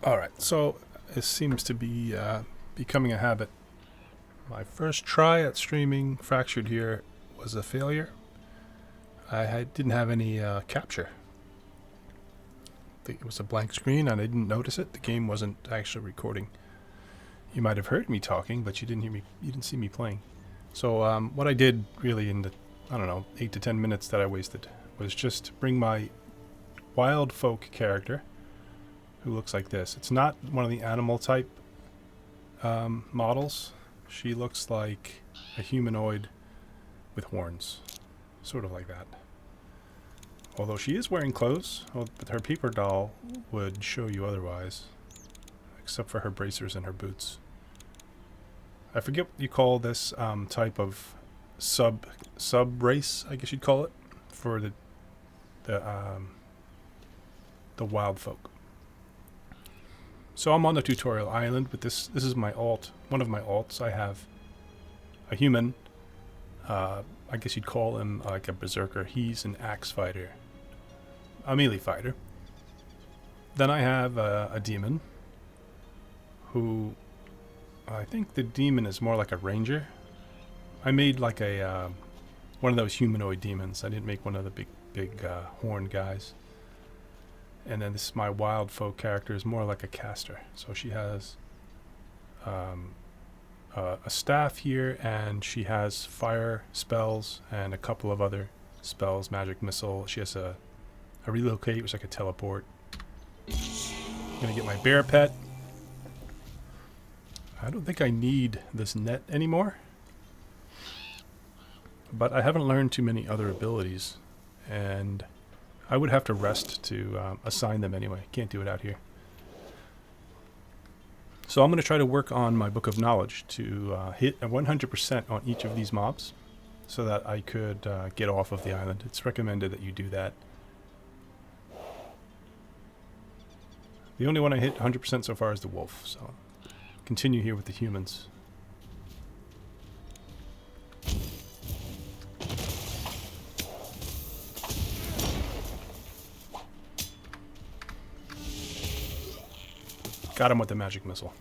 Alright, so it seems to be becoming a habit. My first try at streaming Fractured here was a failure. I didn't have any capture. I think it was a blank screen and I didn't notice it. The game wasn't actually recording. You might have heard me talking, but you didn't hear me. You didn't see me playing. So what I did really in the, I don't know, 8 to 10 minutes that I wasted was just bring my Wildfolk character, who looks like this. It's not one of the animal type models. She looks like a humanoid with horns, sort of like that. Although she is wearing clothes, but her paper doll would show you otherwise, except for her bracers and her boots. I forget what you call this type of sub race, I guess you'd call it, for the Wildfolk. So I'm on the tutorial island, but this is my alt, one of my alts. I have a human, I guess you'd call him like a berserker. He's an axe fighter, a melee fighter. Then I have a demon, who I think the demon is more like a ranger. I made like a one of those humanoid demons. I didn't make one of the big horn guys. And then this my wild folk character is more like a caster. So she has a staff here, and she has fire spells and a couple of other spells, magic missile. She has a relocate, which is like a teleport. I'm gonna get my bear pet. I don't think I need this net anymore, but I haven't learned too many other abilities, and I would have to rest to assign them anyway. Can't do it out here. So I'm going to try to work on my book of knowledge to hit a 100% on each of these mobs so that I could get off of the island. It's recommended that you do that. The only one I hit 100% so far is the wolf, so continue here with the humans. Got him with the magic missile.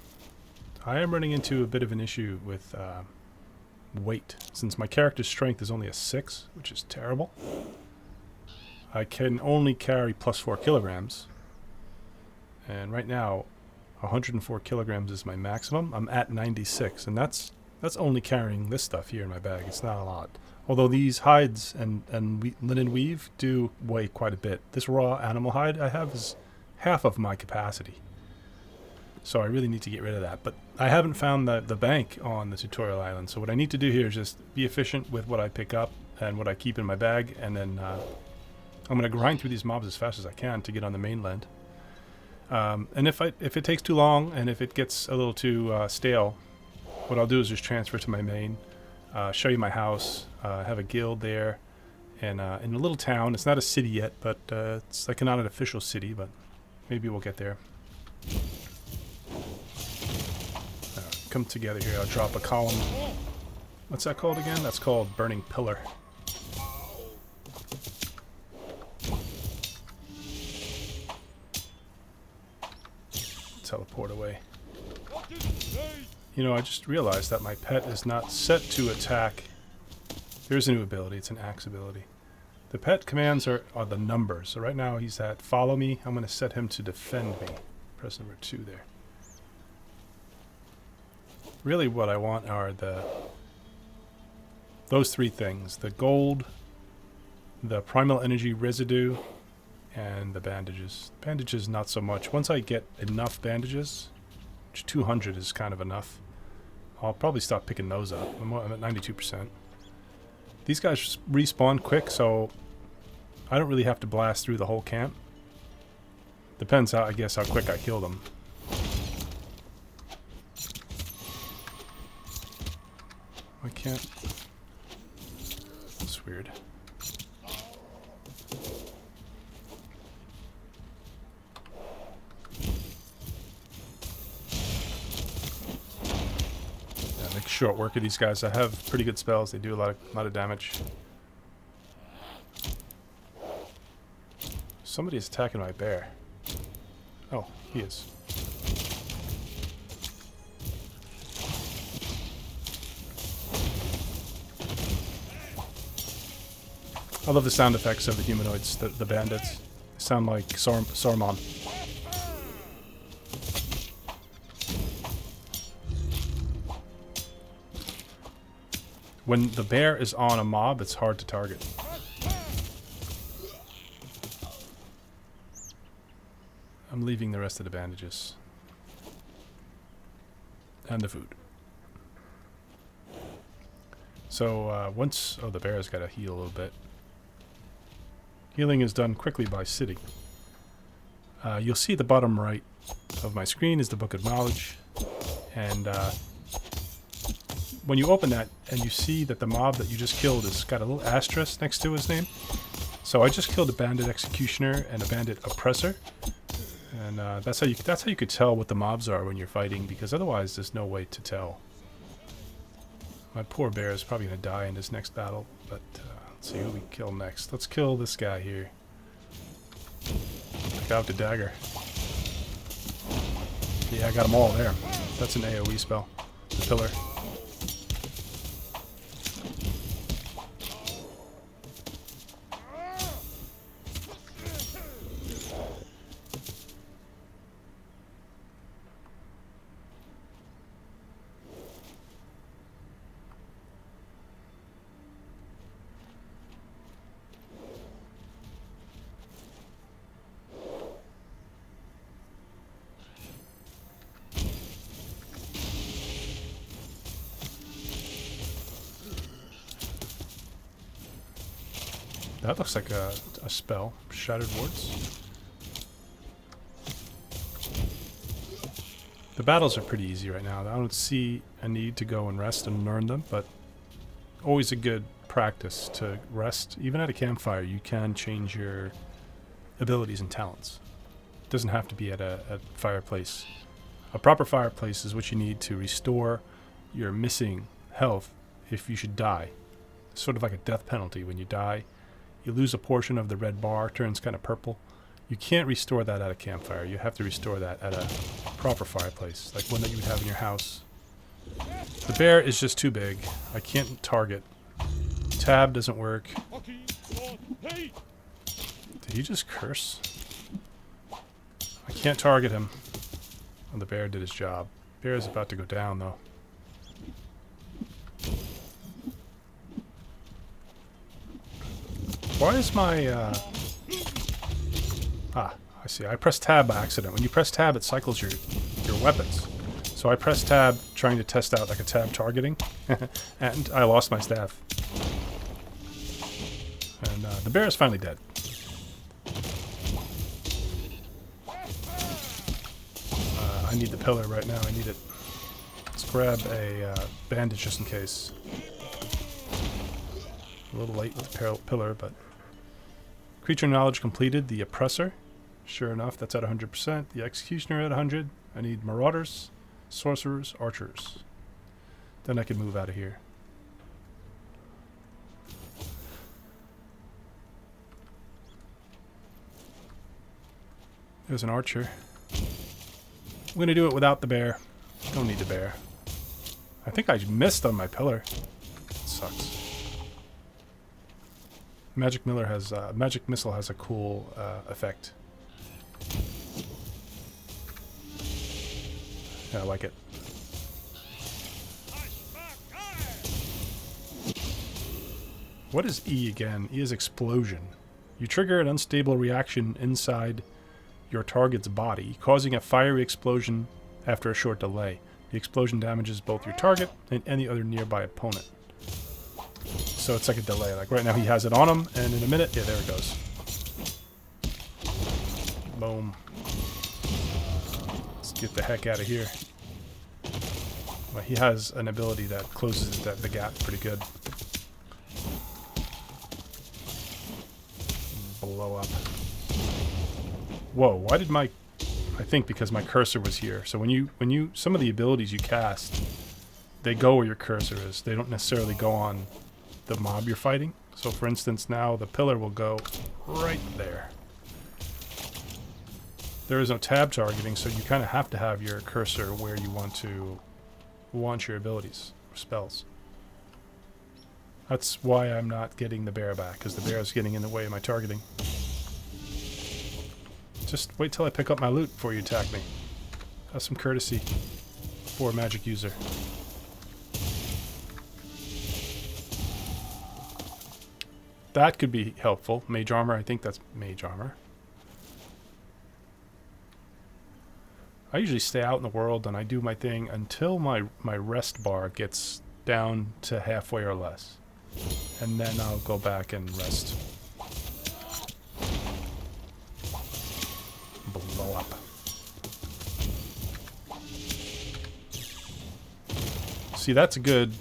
I am running into a bit of an issue with weight, since my character's strength is only a 6, which is terrible. I can only carry plus 4 kilograms, and right now 104 kilograms is my maximum. I'm at 96, and that's only carrying this stuff here in my bag. It's not a lot. Although these hides and linen weave do weigh quite a bit. This raw animal hide I have is half of my capacity. So I really need to get rid of that. But I haven't found the bank on the tutorial island. So what I need to do here is just be efficient with what I pick up and what I keep in my bag. And then I'm going to grind through these mobs as fast as I can to get on the mainland. And if it takes too long and if it gets a little too stale, what I'll do is just transfer to my main, show you my house, have a guild there, and in a little town. It's not a city yet, but it's like not an official city, but maybe we'll get there. Come together here. I'll drop a column. What's that called again? That's called Burning Pillar. Teleport away. You know, I just realized that my pet is not set to attack. There's a new ability. It's an axe ability. The pet commands are the numbers. So right now he's at follow me. I'm going to set him to defend me. Press number 2 there. Really what I want are those 3 things. The gold, the primal energy residue, and the bandages. Bandages not so much. Once I get enough bandages, which 200 is kind of enough, I'll probably stop picking those up. I'm at 92%. These guys respawn quick, so I don't really have to blast through the whole camp. Depends how, I guess, how quick I kill them. I can't. That's weird. Yeah, make short work of these guys. I have pretty good spells. They do a lot of damage. Somebody is attacking my bear. Oh, he is. I love the sound effects of the humanoids, the bandits. They sound like Saruman. When the bear is on a mob, it's hard to target. I'm leaving the rest of the bandages. And the food. So once... Oh, the bear's got to heal a little bit. Healing is done quickly by sitting. You'll see the bottom right of my screen is the Book of Knowledge. And when you open that and you see that the mob that you just killed has got a little asterisk next to his name. So I just killed a bandit executioner and a bandit oppressor. And that's how you could tell what the mobs are when you're fighting, because otherwise there's no way to tell. My poor bear is probably going to die in this next battle, but let's see who we kill next. Let's kill this guy here. Pick out the dagger. Yeah, I got them all there. That's an AoE spell. The pillar. That looks like a spell. Shattered Wards. The battles are pretty easy right now. I don't see a need to go and rest and learn them, but always a good practice to rest. Even at a campfire, you can change your abilities and talents. It doesn't have to be at a fireplace. A proper fireplace is what you need to restore your missing health if you should die. It's sort of like a death penalty. When you die, you lose a portion of the red bar, turns kind of purple. You can't restore that at a campfire. You have to restore that at a proper fireplace, like one that you would have in your house. The bear is just too big. I can't target. Tab doesn't work. Did he just curse? I can't target him. And the bear did his job. Bear is about to go down, though. Why is my, I see. I pressed tab by accident. When you press tab, it cycles your weapons. So I pressed tab trying to test out like a tab targeting, and I lost my staff. And the bear is finally dead. I need the pillar right now. I need it. Let's grab a bandage just in case. A little late with the pillar, but... Creature knowledge completed. The oppressor. Sure enough, that's at 100%. The executioner at 100. I need marauders, sorcerers, archers. Then I can move out of here. There's an archer. I'm going to do it without the bear. Don't need the bear. I think I missed on my pillar. That sucks. Magic Missile has a cool effect. Yeah, I like it. What is E again? E is explosion. You trigger an unstable reaction inside your target's body, causing a fiery explosion after a short delay. The explosion damages both your target and any other nearby opponent. So it's like a delay. Like right now he has it on him, and in a minute, yeah, there it goes. Boom. Let's get the heck out of here. Well, he has an ability that closes the gap pretty good. Blow up. Whoa, why did my... I think because my cursor was here. So when you some of the abilities you cast, they go where your cursor is. They don't necessarily go on the mob you're fighting. So for instance, now the pillar will go right there. There is no tab targeting, so you kind of have to have your cursor where you want to launch your abilities or spells. That's why I'm not getting the bear back, because the bear is getting in the way of my targeting. Just wait till I pick up my loot before you attack me. Have some courtesy for a magic user. That could be helpful. Mage armor, I think that's mage armor. I usually stay out in the world and I do my thing until my rest bar gets down to halfway or less. And then I'll go back and rest. Blow up. See, that's a good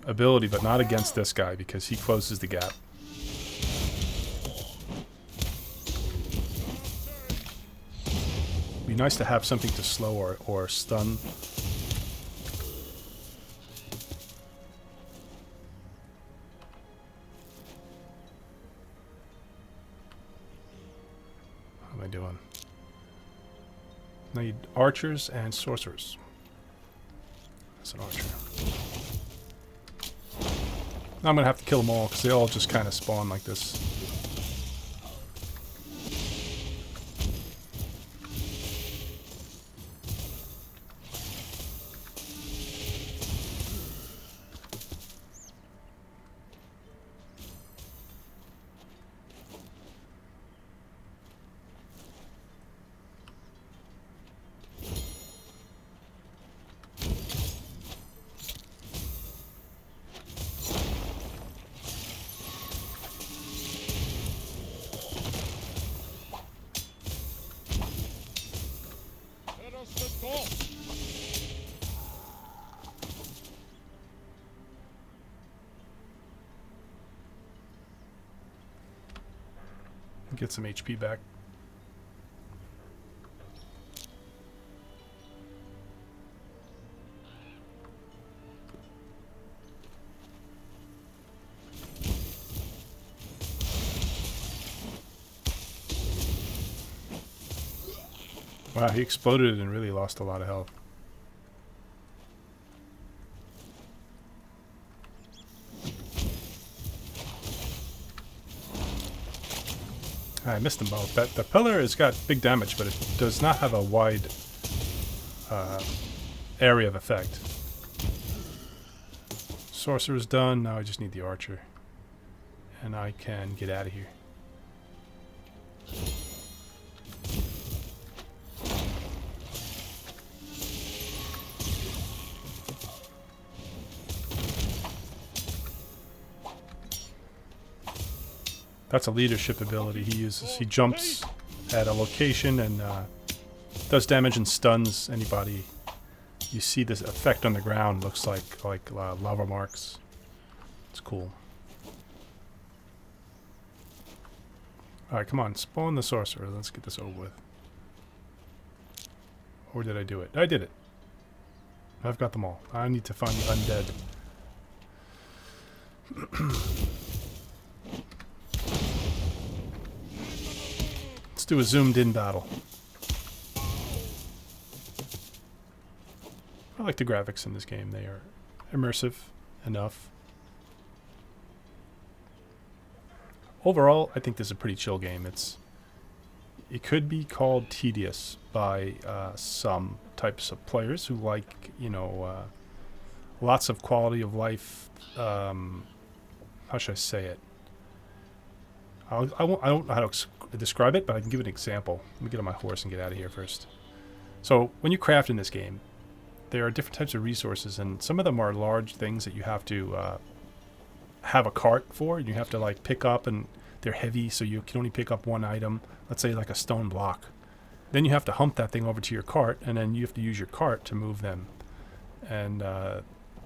ability, but not against this guy because he closes the gap. Be nice to have something to slow or stun. How am I doing? I need archers and sorcerers. That's an archer. Now I'm going to have to kill them all because they all just kind of spawn like this. Get some HP back. Wow, he exploded and really lost a lot of health. I missed them both. The pillar has got big damage, but it does not have a wide area of effect. Sorcerer's done. Now I just need the archer. And I can get out of here. That's a leadership ability he uses. He jumps at a location and does damage and stuns anybody. You see this effect on the ground. Looks like lava marks. It's cool. Alright, come on. Spawn the sorcerer. Let's get this over with. Or did I do it? I did it. I've got them all. I need to find the undead. Let's do a zoomed-in battle. I like the graphics in this game. They are immersive enough. Overall, I think this is a pretty chill game. It could be called tedious by some types of players who like, you know, lots of quality of life. How should I say it? I don't know how to describe it, but I can give an example. Let me get on my horse and get out of here first. So when you craft in this game, there are different types of resources, and some of them are large things that you have to have a cart for. You have to like pick up, and they're heavy, so you can only pick up one item. Let's say like a stone block. Then you have to hump that thing over to your cart, and then you have to use your cart to move them. And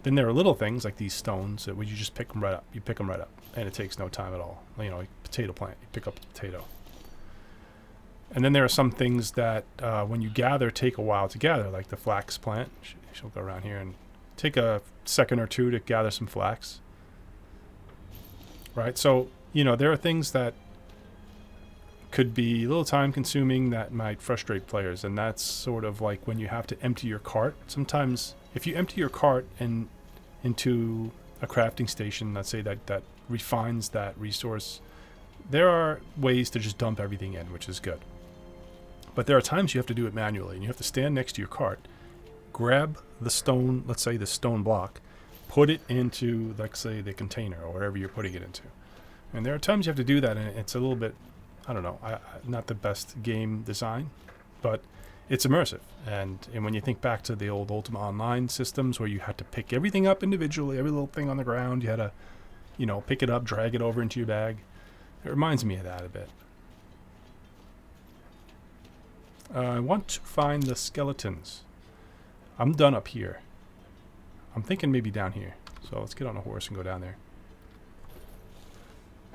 then there are little things like these stones that you just pick them right up. You pick them right up, and it takes no time at all. You know, like potato plant. You pick up the potato. And then there are some things that when you gather take a while to gather, like the flax plant. She'll go around here and take a second or two to gather some flax. Right? So, you know, there are things that could be a little time consuming that might frustrate players, and that's sort of like when you have to empty your cart. Sometimes if you empty your cart into a crafting station, let's say that refines that resource, there are ways to just dump everything in, which is good. But there are times you have to do it manually, and you have to stand next to your cart, grab the stone, let's say the stone block, put it into, like, say, the container or wherever you're putting it into. And there are times you have to do that, and it's a little bit, I don't know, not the best game design, but it's immersive. And when you think back to the old Ultima Online systems where you had to pick everything up individually, every little thing on the ground, you had to, you know, pick it up, drag it over into your bag. It reminds me of that a bit. I want to find the skeletons. I'm done up here. I'm thinking maybe down here. So let's get on a horse and go down there.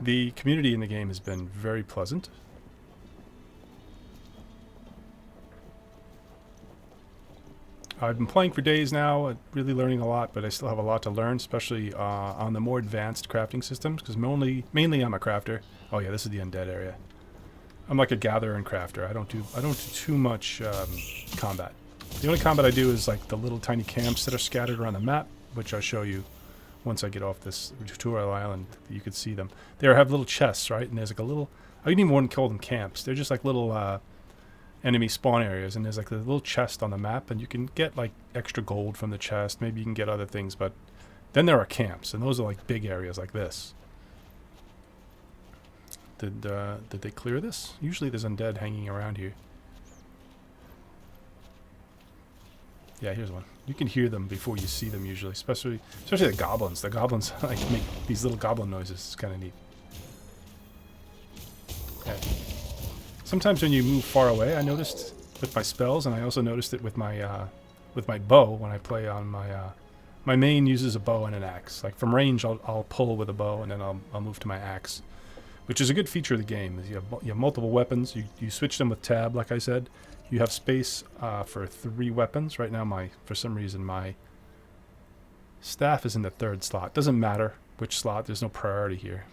The community in the game has been very pleasant. I've been playing for days now, really learning a lot, but I still have a lot to learn, especially on the more advanced crafting systems, because mainly I'm a crafter. Oh yeah, this is the undead area. I'm like a gatherer and crafter. I don't do too much combat. The only combat I do is like the little tiny camps that are scattered around the map, which I'll show you once I get off this tutorial island. You can see them. They have little chests, right? And there's like a little, I didn't even want to call them camps. They're just like little enemy spawn areas, and there's like a little chest on the map, and you can get like extra gold from the chest. Maybe you can get other things, but then there are camps, and those are like big areas like this. Did they clear this? Usually there's undead hanging around here. Yeah, here's one. You can hear them before you see them usually, especially the goblins. The goblins like make these little goblin noises. It's kind of neat. Okay. Sometimes when you move far away, I noticed with my spells, and I also noticed it with my bow when I play on my my main uses a bow and an axe. Like from range, I'll pull with a bow, and then I'll move to my axe, which is a good feature of the game. Is you have multiple weapons. You switch them with tab, like I said. You have space for 3 weapons. Right now, for some reason, my staff is in the 3rd slot. Doesn't matter which slot. There's no priority here.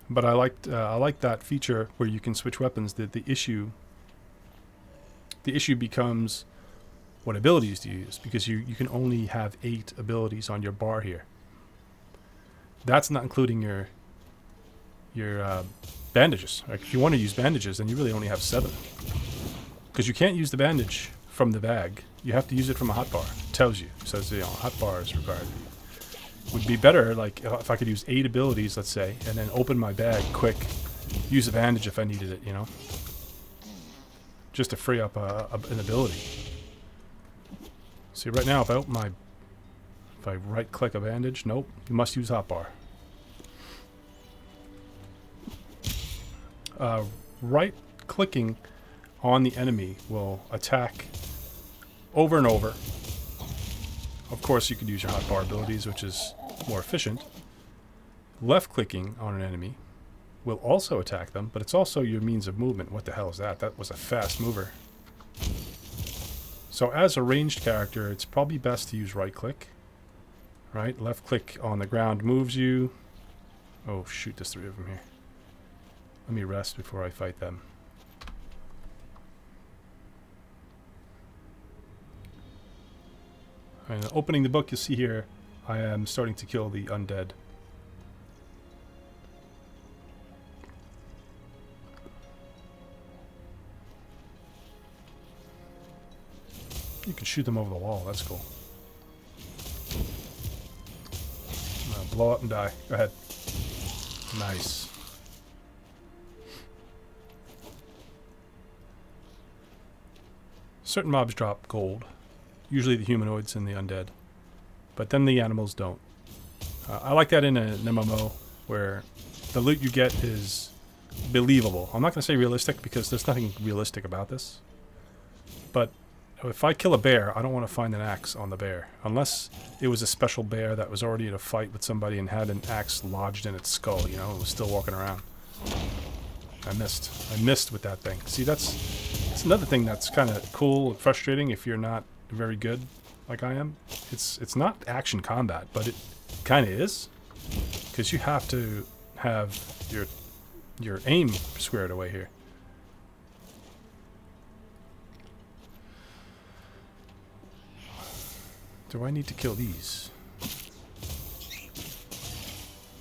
But I like that feature where you can switch weapons. The issue becomes what abilities to use, because you can only have 8 abilities on your bar here. That's not including your bandages. Like if you want to use bandages, then you really only have 7, because you can't use the bandage from the bag. You have to use it from a hotbar. It tells you. It says, you know, hotbar is required. Would be better, like if I could use 8 abilities, let's say, and then open my bag quick, use a bandage if I needed it, you know, just to free up an ability. See, right now, if I right-click a bandage, nope, you must use hotbar. Right-clicking on the enemy will attack over and over. Of course, you could use your hotbar abilities, which is more efficient. Left-clicking on an enemy will also attack them, but it's also your means of movement. What the hell is that? That was a fast mover. So as a ranged character, it's probably best to use right-click. Right? Left-click on the ground moves you. Oh, shoot, there's 3 of them here. Let me rest before I fight them. And opening the book, you'll see here, I am starting to kill the undead. You can shoot them over the wall, that's cool. Blow up and die. Go ahead. Nice. Certain mobs drop gold. Usually the humanoids and the undead. But then the animals don't. I like that in an MMO where the loot you get is believable. I'm not going to say realistic because there's nothing realistic about this. But if I kill a bear, I don't want to find an axe on the bear. Unless it was a special bear that was already in a fight with somebody and had an axe lodged in its skull, you know, it was still walking around. I missed with that thing. See, that's another thing that's kind of cool and frustrating if you're not very good like I am. It's not action combat, but it kind of is, because you have to have your aim squared away here. Do I need to kill these?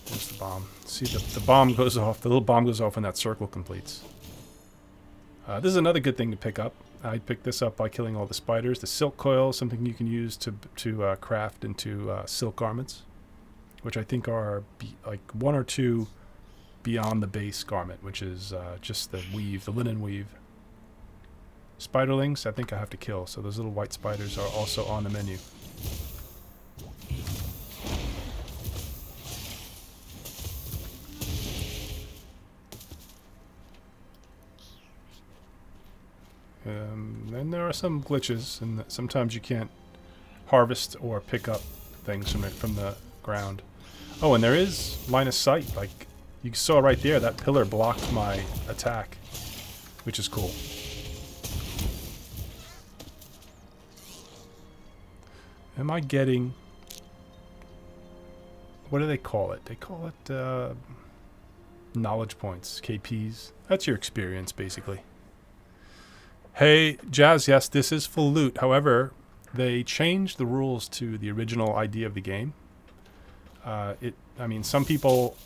There's the bomb. See, the bomb goes off. The little bomb goes off when that circle completes. This is another good thing to pick up. I picked this up by killing all the spiders. The silk coil is something you can use to craft into silk garments, which I think are like 1 or 2 beyond the base garment, which is just the weave, the linen weave. Spiderlings, I think I have to kill, so those little white spiders are also on the menu. Then there are some glitches, and sometimes you can't harvest or pick up things from the ground. Oh, and there is line of sight. Like you saw right there, that pillar blocked my attack, which is cool. Am I getting... what do they call it? They call it knowledge points, KPs. That's your experience, basically. Hey, Jazz, yes, this is full loot. However, they changed the rules to the original idea of the game. I mean, some people...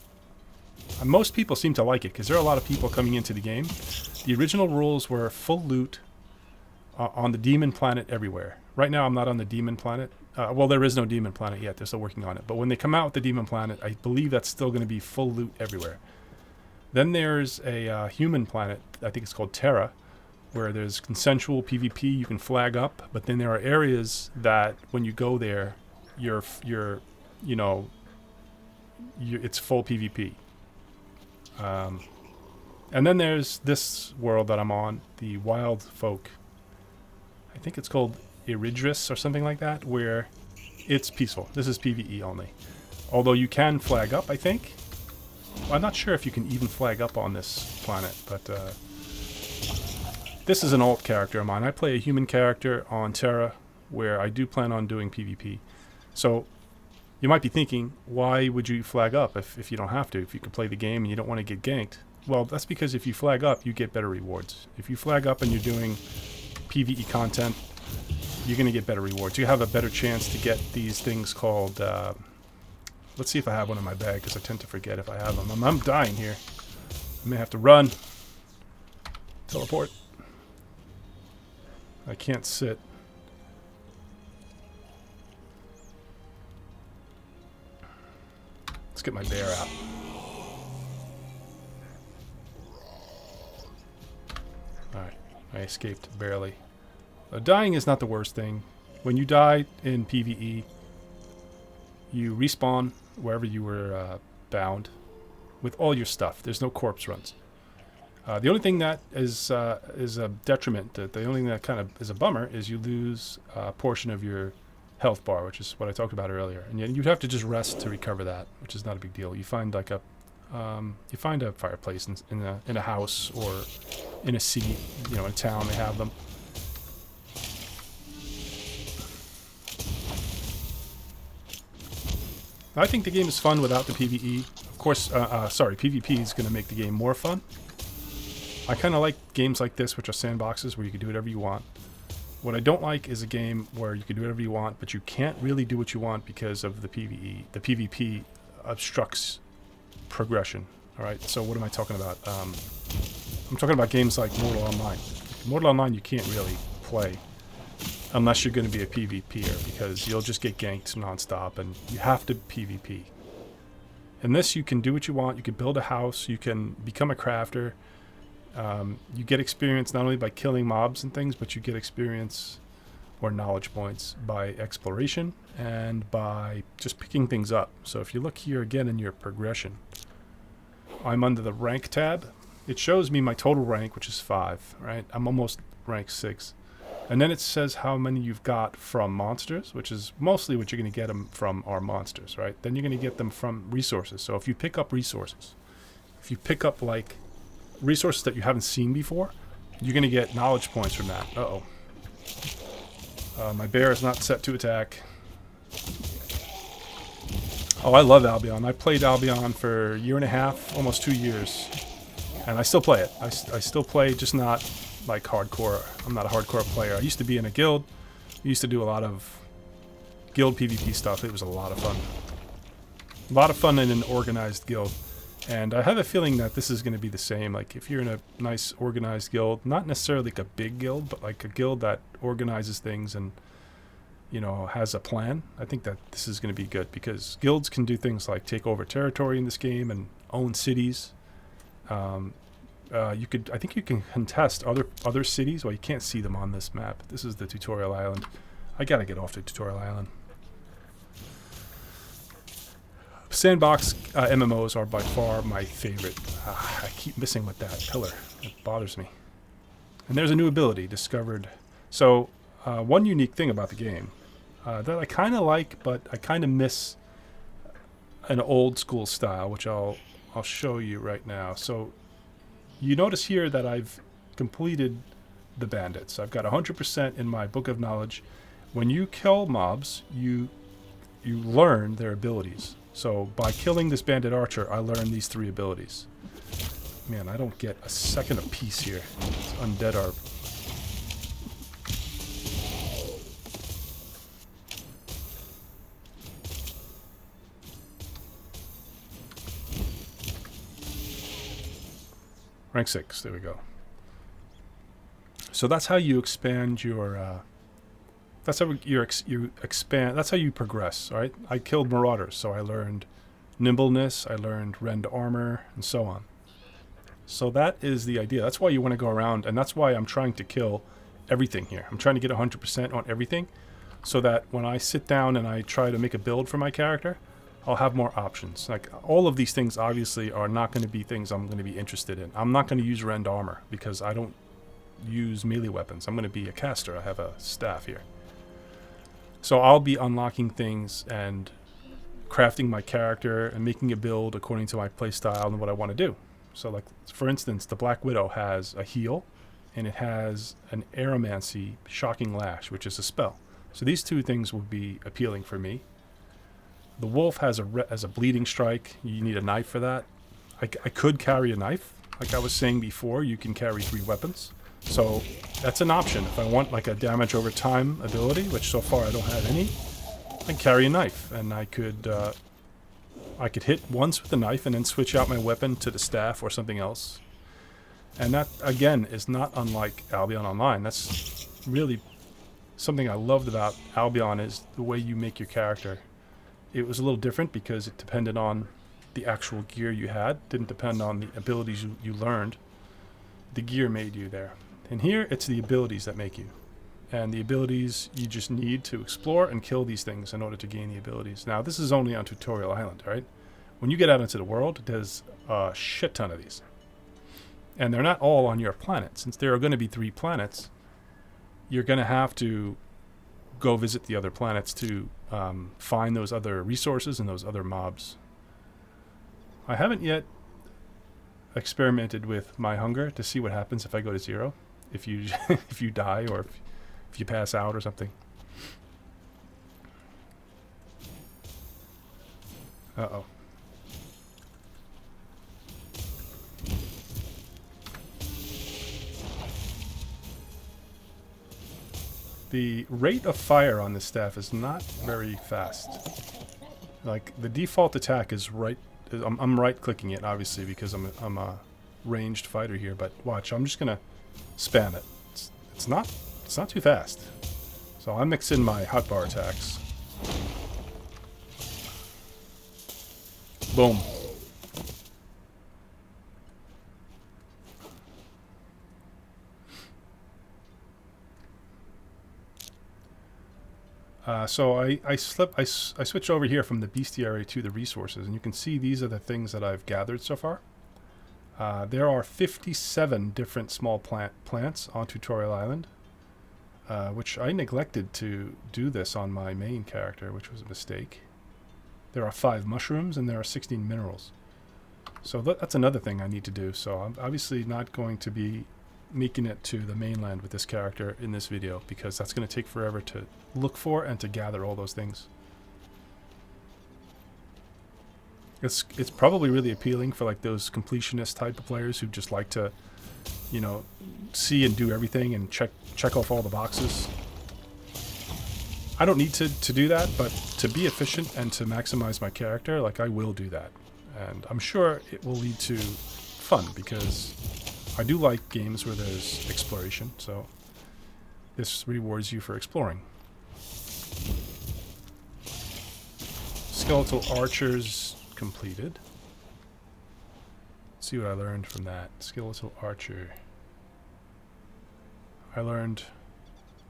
most people seem to like it, because there are a lot of people coming into the game. The original rules were full loot on the demon planet everywhere. Right now, I'm not on the demon planet. Well, there is no demon planet yet. They're still working on it. But when they come out with the demon planet, I believe that's still going to be full loot everywhere. Then there's a human planet, I think it's called Terra, where there's consensual PvP. You can flag up, but then there are areas that when you go there, it's full PvP. And then there's this world that I'm on, the Wildfolk. I think it's called Arboreus or something like that, where it's peaceful. This is PvE only. Although you can flag up, I think. Well, I'm not sure if you can even flag up on this planet, but this is an alt character of mine. I play a human character on Terra, where I do plan on doing PvP. So you might be thinking, why would you flag up if you don't have to? If you can play the game and you don't want to get ganked? Well, that's because if you flag up, you get better rewards. If you flag up and you're doing PvE content, you're going to get better rewards. You have a better chance to get these things called... let's see if I have one in my bag, because I tend to forget if I have them. I'm dying here. I may have to run. Teleport. I can't sit. Let's get my bear out. Alright, I escaped barely. Dying is not the worst thing. When you die in PvE, you respawn wherever you were bound with all your stuff. There's no corpse runs. The only thing that is a detriment, the only thing that kind of is a bummer, is you lose a portion of your health bar, which is what I talked about earlier. And you'd have to just rest to recover that, which is not a big deal. You find like a fireplace in a house or in a city, in a town. They have them. I think the game is fun without the PvE. Of course, PvP is going to make the game more fun. I kind of like games like this, which are sandboxes where you can do whatever you want. What I don't like is a game where you can do whatever you want, but you can't really do what you want because of the PvE. The PvP obstructs progression. All right, so what am I talking about? I'm talking about games like Mortal Online. Mortal Online you can't really play unless you're going to be a PvPer, because you'll just get ganked nonstop, and you have to PvP. In this, you can do what you want. You can build a house. You can become a crafter. You get experience not only by killing mobs and things, but you get experience or knowledge points by exploration and by just picking things up. So if you look here again in your progression, I'm under the rank tab. It shows me my total rank, which is 5, right? I'm almost rank 6. And then it says how many you've got from monsters, which is mostly what you're going to get them from are monsters, right? Then you're going to get them from resources. So if you pick up resources, if you pick up like resources that you haven't seen before, you're going to get knowledge points from that. Uh-oh. My bear is not set to attack. Oh, I love Albion. I played Albion for a year and a half, almost 2 years. And I still play it. I still play, just not like hardcore. I'm not a hardcore player. I used to be in a guild. We used to do a lot of guild PvP stuff, it was a lot of fun. A lot of fun in an organized guild. And I have a feeling that this is going to be the same. Like, if you're in a nice organized guild, not necessarily like a big guild, but like a guild that organizes things and, you know, has a plan, I think that this is going to be good, because guilds can do things like take over territory in this game and own cities. I think you can contest other cities. Well, you can't see them on this map. This is the tutorial island. I gotta get off the tutorial island. Sandbox MMOs are by far my favorite. I keep missing with that pillar. It bothers me. And there's a new ability discovered. So one unique thing about the game that I kind of like, but I kind of miss an old school style, which I'll show you right now. So you notice here that I've completed the bandits. I've got 100% in my book of knowledge. When you kill mobs, you learn their abilities. So by killing this bandit archer, I learned these 3 abilities. Man, I don't get a second of peace here. It's undead Arb. Rank 6, there we go. So that's how you expand your that's how you expand. That's how you progress. All right. I killed marauders, so I learned nimbleness. I learned rend armor, and so on. So that is the idea. That's why you want to go around, and that's why I'm trying to kill everything here. I'm trying to get 100% on everything, so that when I sit down and I try to make a build for my character, I'll have more options. Like, all of these things obviously are not going to be things I'm going to be interested in. I'm not going to use rend armor because I don't use melee weapons. I'm going to be a caster. I have a staff here. So I'll be unlocking things and crafting my character and making a build according to my playstyle and what I want to do. So, like, for instance, the Black Widow has a heal, and it has an aeromancy shocking lash, which is a spell. So these 2 things would be appealing for me. The wolf has a bleeding strike. You need a knife for that. I could carry a knife. Like I was saying before, you can carry 3 weapons. So that's an option. If I want like a damage over time ability, which so far I don't have any, I can carry a knife, and I could hit once with the knife and then switch out my weapon to the staff or something else. And that, again, is not unlike Albion Online. That's really something I loved about Albion, is the way you make your character. It was a little different because it depended on the actual gear you had. It didn't depend on the abilities you learned. The gear made you there. And here, it's the abilities that make you. And the abilities you just need to explore and kill these things in order to gain the abilities. Now, this is only on Tutorial Island, right? When you get out into the world, there's a shit ton of these. And they're not all on your planet. Since there are going to be 3 planets, you're going to have to go visit the other planets to find those other resources and those other mobs. I haven't yet experimented with my hunger to see what happens if I go to 0. If you if you die, or if you pass out or something. Uh-oh. The rate of fire on this staff is not very fast. Like, the default attack is right. I'm right-clicking it, obviously, because I'm a ranged fighter here. But watch, I'm just gonna spam it. It's not too fast. So I mix in my hotbar attacks. Boom. So I switch over here from the bestiary to the resources, and you can see these are the things that I've gathered so far. There are 57 different small plants on Tutorial Island, which I neglected to do this on my main character, which was a mistake. There are 5 mushrooms, and there are 16 minerals. So that's another thing I need to do. So I'm obviously not going to be making it to the mainland with this character in this video, because that's going to take forever to look for and to gather all those things. It's probably really appealing for like those completionist type of players who just like to, you know, see and do everything and check off all the boxes. I don't need to do that, but to be efficient and to maximize my character, like I will do that. And I'm sure it will lead to fun, because I do like games where there's exploration, so this rewards you for exploring. Skeletal archers completed. Let's see what I learned from that. Skeletal archer.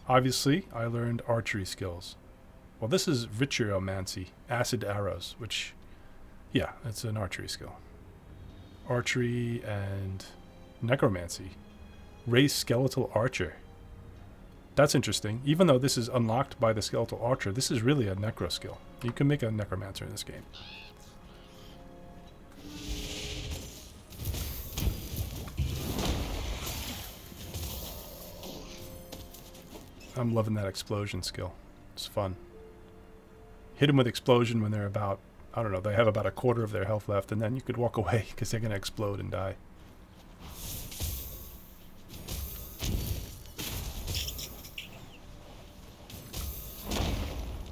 Obviously, I learned archery skills. Well, this is vitriromancy, acid arrows, which, yeah, that's an archery skill. Archery and necromancy. Raise skeletal archer. That's interesting. Even though this is unlocked by the skeletal archer, this is really a necro skill. You can make a necromancer in this game. I'm loving that explosion skill. It's fun. Hit them with explosion when they're about, I don't know, they have about a quarter of their health left, and then you could walk away because they're going to explode and die.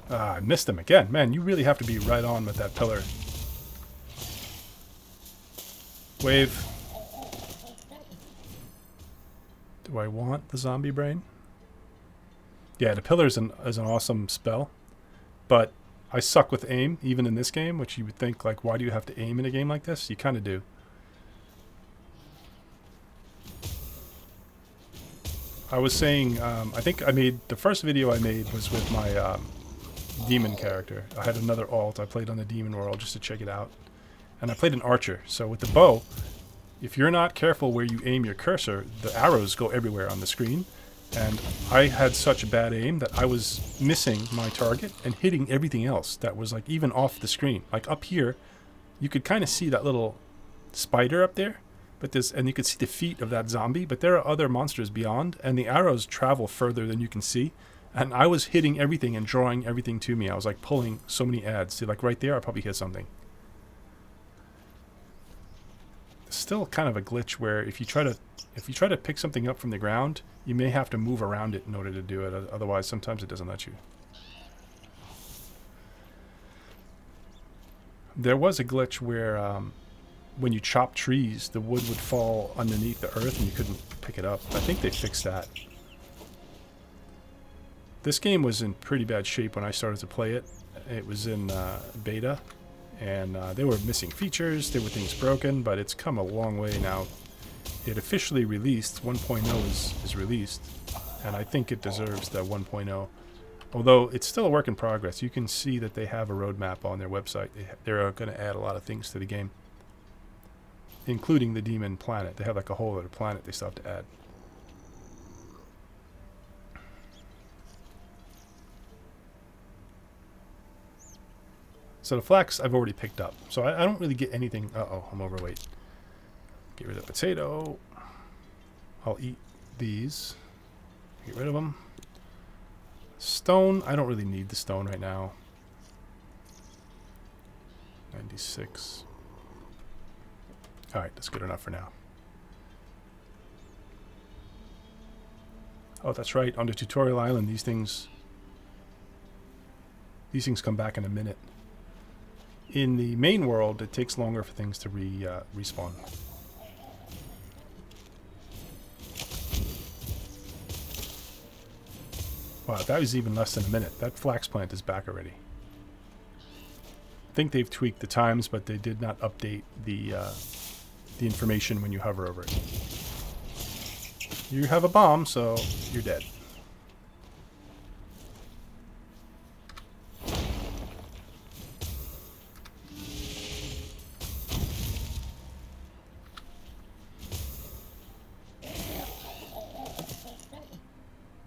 Ah, I missed him again. Man, you really have to be right on with that pillar. Wave. Do I want the zombie brain? Yeah, the pillar is an awesome spell, but I suck with aim, even in this game, which you would think, like, why do you have to aim in a game like this? You kind of do. I was saying, I think I made, the first video I made was with my demon character. I had another alt I played on the demon world just to check it out. And I played an archer, so with the bow, if you're not careful where you aim your cursor, the arrows go everywhere on the screen. And I had such bad aim that I was missing my target and hitting everything else that was like even off the screen. Like up here, you could kind of see that little spider up there, but and you could see the feet of that zombie, but there are other monsters beyond, and the arrows travel further than you can see. And I was hitting everything and drawing everything to me. I was like pulling so many ads. See, like right there, I probably hit something. There's still kind of a glitch where if you try to pick something up from the ground, you may have to move around it in order to do it. Otherwise, sometimes it doesn't let you. There was a glitch where when you chop trees, the wood would fall underneath the earth and you couldn't pick it up. I think they fixed that. This game was in pretty bad shape when I started to play it. It was in beta, and there were missing features, there were things broken, but it's come a long way now. It officially released, 1.0 is released, and I think it deserves the 1.0. Although it's still a work in progress. You can see that they have a roadmap on their website. They're going to add a lot of things to the game, including the demon planet. They have like a whole other planet they still have to add. So the flax I've already picked up. So I don't really get anything. Uh-oh, I'm overweight. Get rid of the potato. I'll eat these. Get rid of them. Stone, I don't really need the stone right now. 96. Alright, that's good enough for now. Oh, that's right. On the tutorial island, these things come back in a minute. In the main world, it takes longer for things to respawn. Wow, that was even less than a minute. That flax plant is back already. I think they've tweaked the times, but they did not update the information when you hover over it. You have a bomb, so you're dead.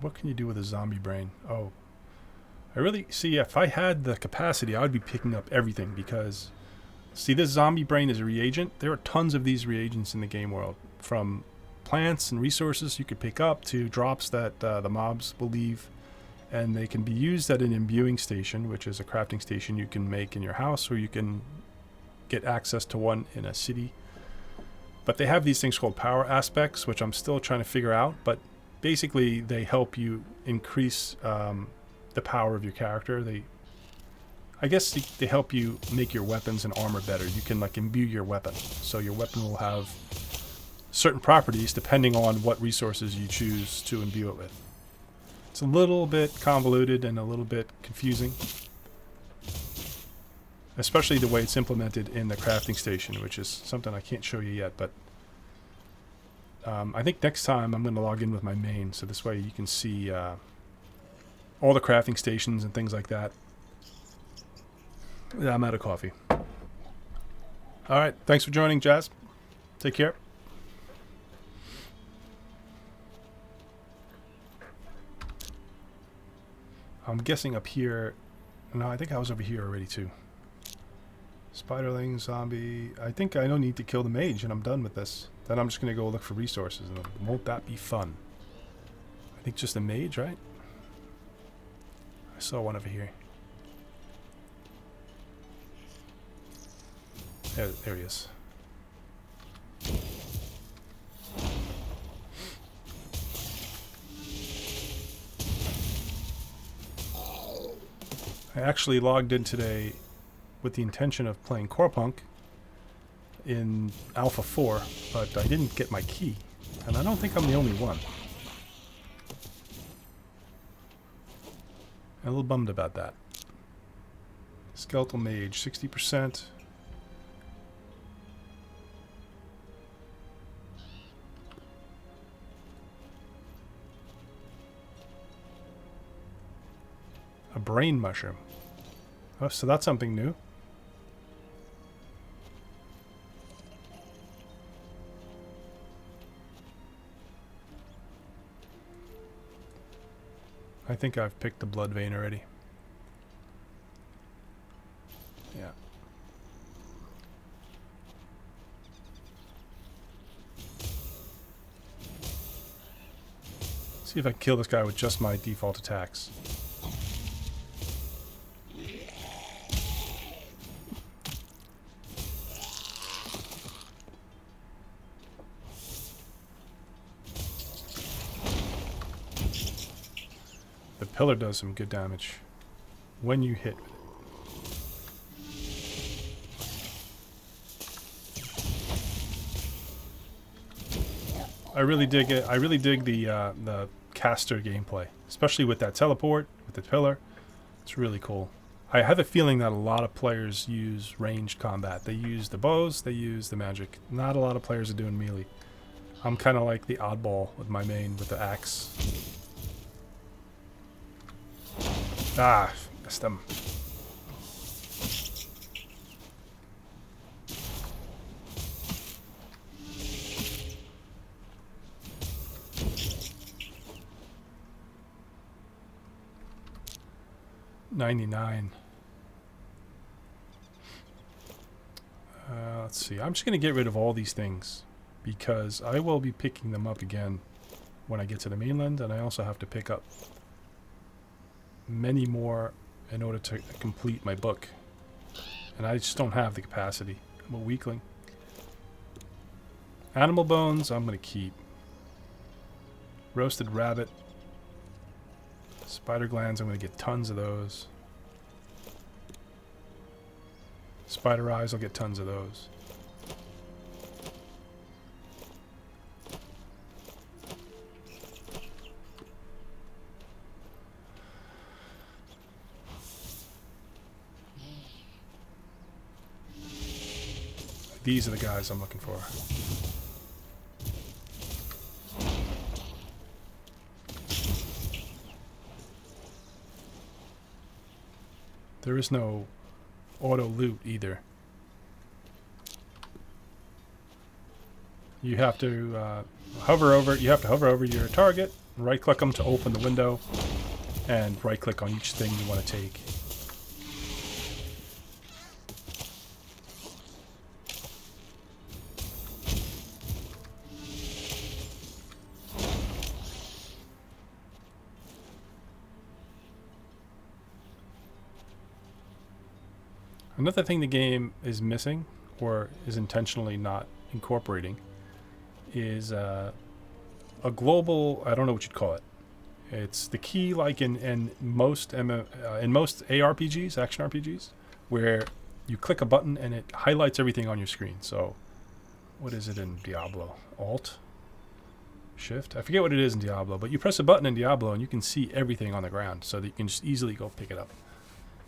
What can you do with a zombie brain? Oh, I really see. If I had the capacity, I would be picking up everything, because see, this zombie brain is a reagent. There are tons of these reagents in the game world, from plants and resources you could pick up to drops that the mobs will leave, and they can be used at an imbuing station, which is a crafting station you can make in your house, or you can get access to one in a city. But they have these things called power aspects, which I'm still trying to figure out, but basically they help you increase the power of your character. I guess they help you make your weapons and armor better. You can like imbue your weapon, so your weapon will have certain properties depending on what resources you choose to imbue it with. It's a little bit convoluted and a little bit confusing, especially the way it's implemented in the crafting station, which is something I can't show you yet, but I think next time I'm going to log in with my main, so this way you can see all the crafting stations and things like that. Yeah, I'm out of coffee. Alright, thanks for joining, Jazz. Take care. I'm guessing up here... No, I think I was over here already too. Spiderling, zombie... I think I don't need to kill the mage and I'm done with this. Then I'm just going to go look for resources. And won't that be fun? I think just a mage, right? I saw one over here. There he is. I actually logged in today with the intention of playing Corepunk in Alpha 4, but I didn't get my key. And I don't think I'm the only one. I'm a little bummed about that. Skeletal Mage, 60%. A brain mushroom. Oh, so that's something new. I think I've picked the blood vein already. Yeah. See if I can kill this guy with just my default attacks. The pillar does some good damage when you hit. I really dig it. I really dig the caster gameplay, especially with that teleport, with the pillar. It's really cool. I have a feeling that a lot of players use ranged combat. They use the bows, they use the magic. Not a lot of players are doing melee. I'm kind of like the oddball with my main with the axe. Ah, missed them. $99. Let's see. I'm just going to get rid of all these things because I will be picking them up again when I get to the mainland, and I also have to pick up many more in order to complete my book, and I just don't have the capacity. I'm a weakling. Animal bones I'm going to keep. Roasted rabbit. Spider glands, I'm going to get tons of those. Spider eyes, I'll get tons of those. These are the guys I'm looking for. There is no auto loot either. You have to hover over. You have to hover over your target, right click them to open the window, and right click on each thing you want to take. Another thing the game is missing, or is intentionally not incorporating, is a global, I don't know what you'd call it. It's the key, like in most ARPGs, action RPGs, where you click a button and it highlights everything on your screen. So, what is it in Diablo? Alt? Shift? I forget what it is in Diablo, but you press a button in Diablo and you can see everything on the ground so that you can just easily go pick it up.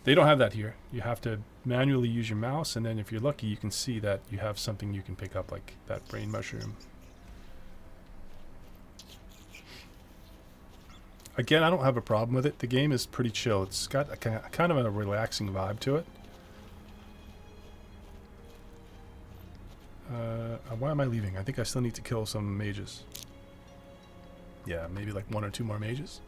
They don't have that here. You have to manually use your mouse, and then if you're lucky, you can see that you have something you can pick up, like that brain mushroom. Again, I don't have a problem with it. The game is pretty chill. It's got a kind of a relaxing vibe to it. Why am I leaving? I think I still need to kill some mages. Yeah, maybe like 1 or 2 more mages.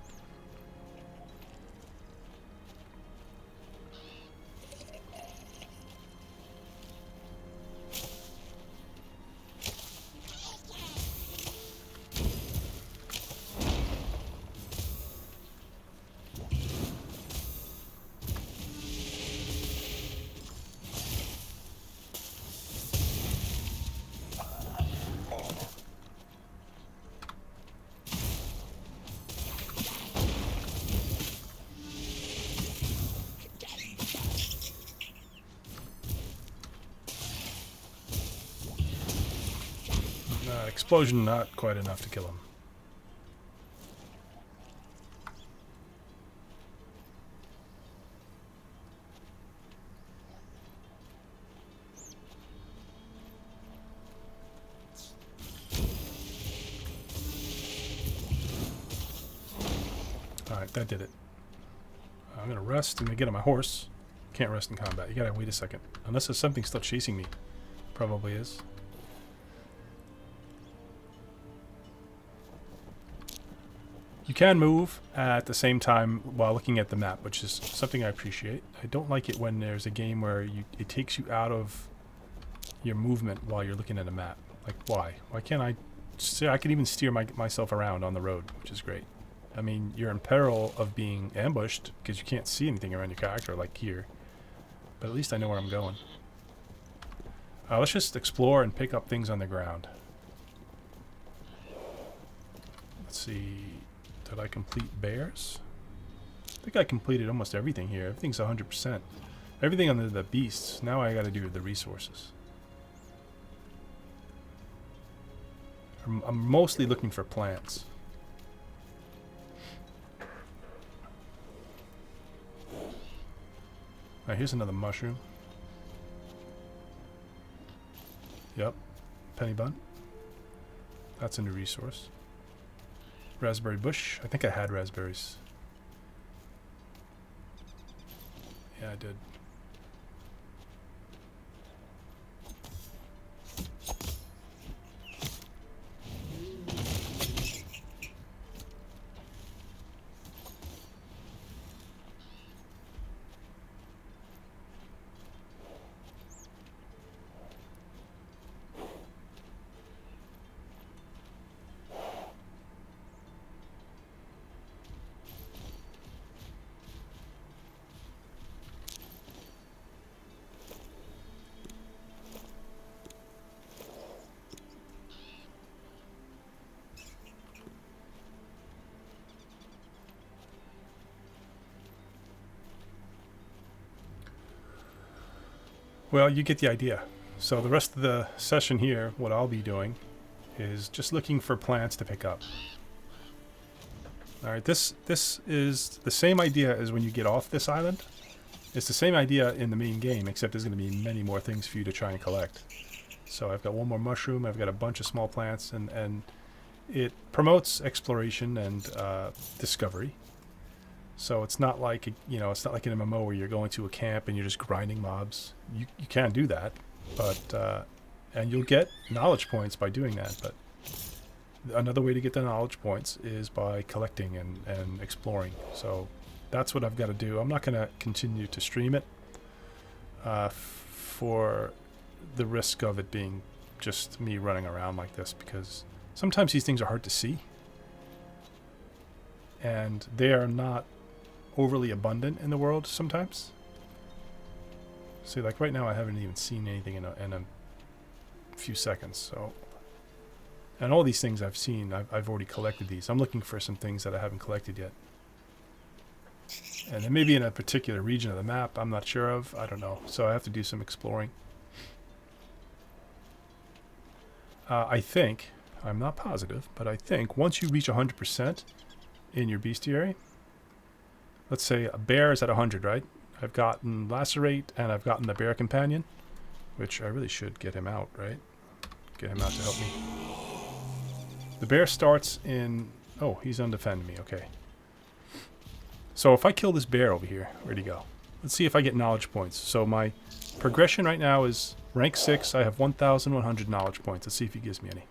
Explosion, not quite enough to kill him. Alright, that did it. I'm gonna rest and get on my horse. Can't rest in combat. You gotta wait a second. Unless there's something still chasing me. Probably is. You can move at the same time while looking at the map, which is something I appreciate. I don't like it when there's a game where it takes you out of your movement while you're looking at a map. Like, why? Why can't I can even steer myself around on the road, which is great. I mean, you're in peril of being ambushed because you can't see anything around your character like here. But at least I know where I'm going. Let's just explore and pick up things on the ground. Let's see. Did I complete bears? I think I completed almost everything here. Everything's 100%. Everything under the beasts. Now I gotta do the resources. I'm mostly looking for plants. Alright, here's another mushroom. Yep. Penny bun. That's a new resource. Raspberry bush. I think I had raspberries. Yeah, I did. Well, you get the idea. So the rest of the session here, what I'll be doing is just looking for plants to pick up. Alright, this is the same idea as when you get off this island. It's the same idea in the main game, except there's going to be many more things for you to try and collect. So I've got one more mushroom, I've got a bunch of small plants, and it promotes exploration and discovery. So it's not like, it's not like an MMO where you're going to a camp and you're just grinding mobs. You can do that, but and you'll get knowledge points by doing that. But another way to get the knowledge points is by collecting and exploring. So that's what I've got to do. I'm not going to continue to stream it for the risk of it being just me running around like this, because sometimes these things are hard to see, and they are not overly abundant in the world sometimes. See, like right now I haven't even seen anything in a few seconds, so And all these things I've seen, I've already collected these. I'm looking for some things that I haven't collected yet. And then maybe in a particular region of the map I'm not sure of. I don't know. So I have to do some exploring. I think, I'm not positive, but I think once you reach 100% in your bestiary, let's say a bear is at 100, right? I've gotten Lacerate and I've gotten the Bear Companion, which I really should get him out, right? Get him out to help me. The bear starts in... Oh, he's undefended me. Okay. So if I kill this bear over here, where'd he go? Let's see if I get knowledge points. So my progression right now is rank 6. I have 1,100 knowledge points. Let's see if he gives me any.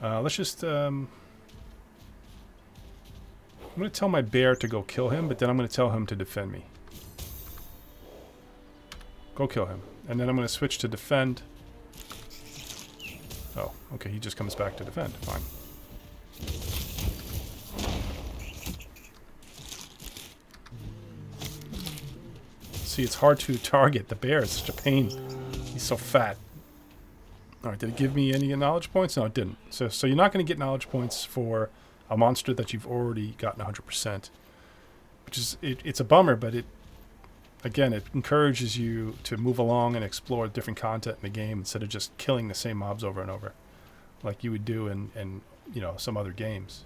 Let's just... I'm going to tell my bear to go kill him, but then I'm going to tell him to defend me. Go kill him. And then I'm going to switch to defend. Oh, okay, he just comes back to defend. Fine. See, it's hard to target. The bear is such a pain. He's so fat. Alright, did it give me any knowledge points? No, it didn't. So you're not going to get knowledge points for a monster that you've already gotten 100%. Which is, it's a bummer, but again, it encourages you to move along and explore different content in the game instead of just killing the same mobs over and over, like you would do in you know, some other games.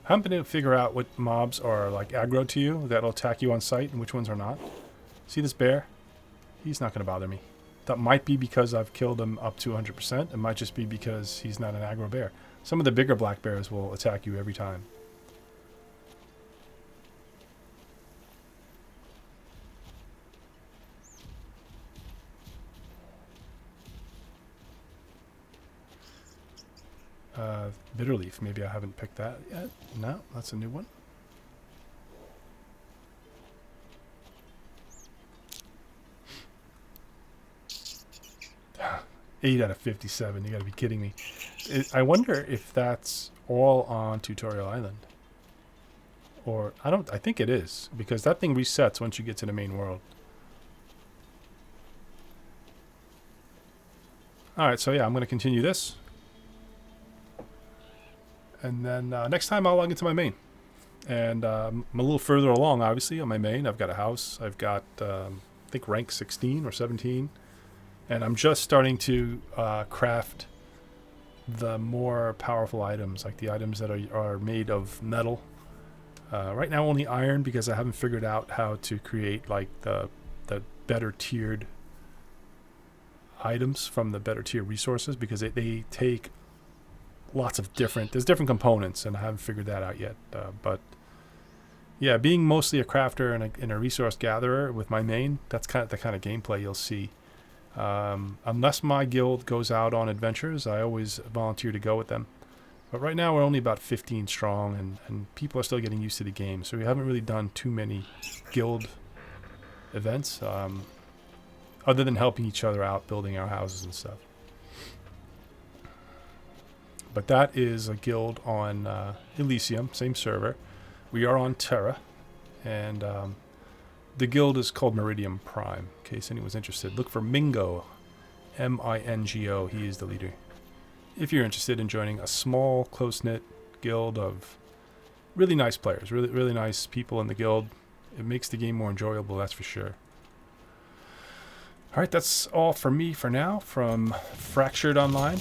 I haven't been able to figure out what mobs are like aggro to you that'll attack you on sight and which ones are not. See this bear? He's not going to bother me. That might be because I've killed him up to 100%. It might just be because he's not an aggro bear. Some of the bigger black bears will attack you every time. Bitterleaf. Maybe I haven't picked that yet. No, that's a new one. Eight out of 57. You gotta be kidding me. I wonder if that's all on Tutorial Island. Or, I think it is. Because that thing resets once you get to the main world. Alright, so yeah, I'm gonna continue this. And then next time I'll log into my main. And I'm a little further along, obviously, on my main. I've got a house. I've got, I think, rank 16 or 17. And I'm just starting to craft the more powerful items, like the items that are made of metal. Right now only iron, because I haven't figured out how to create like the better tiered items from the better tier resources, because they take lots of there's different components, and I haven't figured that out yet. But yeah, being mostly a crafter and a resource gatherer with my main, that's kind of the kind of gameplay you'll see. Unless my guild goes out on adventures, I always volunteer to go with them. But right now we're only about 15 strong, and people are still getting used to the game, so we haven't really done too many guild events, other than helping each other out, building our houses and stuff. But that is a guild on Elysium, same server. We are on Terra, and the guild is called Meridian Prime, in case anyone's interested. Look for Mingo, M-I-N-G-O. He is the leader. If you're interested in joining a small, close-knit guild of really nice players, really nice people in the guild, it makes the game more enjoyable, that's for sure. Alright, that's all for me for now from Fractured Online.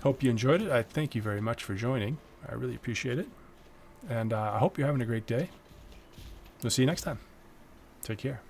Hope you enjoyed it. I thank you very much for joining. I really appreciate it. And I hope you're having a great day. We'll see you next time. Take care.